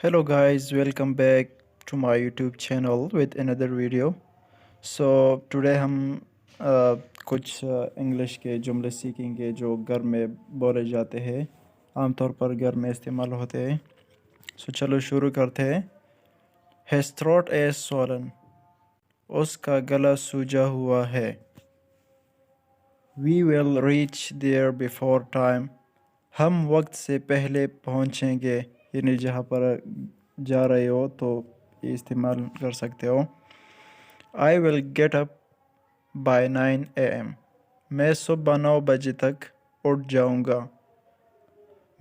Hello guys, welcome back to my YouTube channel with another video. So today हम कुछ English के जुमले सीखेंगे जो घर में बोले जाते हैं, आमतौर पर घर में इस्तेमाल होते हैं. So चलो शुरू करते हैं. His throat is swollen. उसका गला सूजा हुआ है. We will reach there before time. हम वक्त से पहले पहुंचेंगे. यानी जहाँ पर जा रहे हो तो ये इस्तेमाल कर सकते हो. I will get up by 9 a.m. मैं सुबह 9 बजे तक उठ जाऊंगा.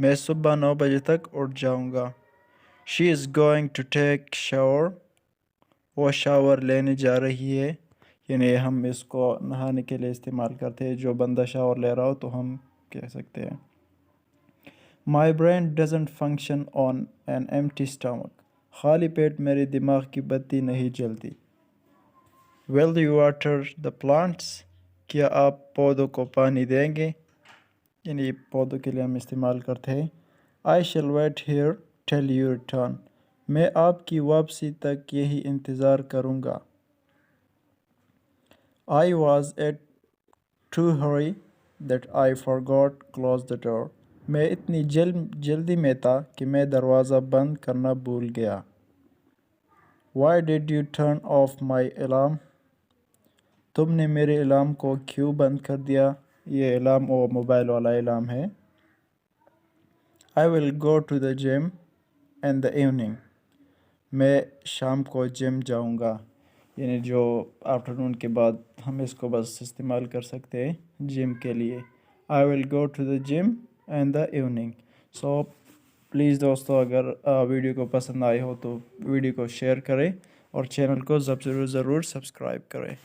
मैं सुबह 9 बजे तक उठ जाऊंगा. She is going to take shower. वो शावर लेने जा रही है. यानी हम इसको नहाने के लिए इस्तेमाल करते हैं. जो बंदा शावर ले रहा हो तो हम कह सकते हैं. My brain doesn't function on an empty stomach. खाली पेट मेरे दिमाग की बत्ती नहीं जलती. Will you water the plants? क्या आप पौधों को पानी देंगे? यानी पौधों के लिए हम इस्तेमाल करते हैं. I shall wait here till you return. मैं आपकी वापसी तक यही इंतज़ार करूँगा. I was at too hurry that I forgot close the door. मैं इतनी जल्दी में था कि मैं दरवाज़ा बंद करना भूल गया. Why did you turn off my alarm? तुमने मेरे अलार्म को क्यों बंद कर दिया? ये अलार्म और मोबाइल वाला अलार्म है. I will go to the gym in the evening. मैं शाम को जिम जाऊंगा. यानी जो आफ्टरनून के बाद हम इसको बस इस्तेमाल कर सकते हैं जिम के लिए. I will go to the gym in the evening. So please दोस्तों, अगर वीडियो को पसंद आए हो तो वीडियो को शेयर करें और चैनल को ज़रूर सब्सक्राइब करें.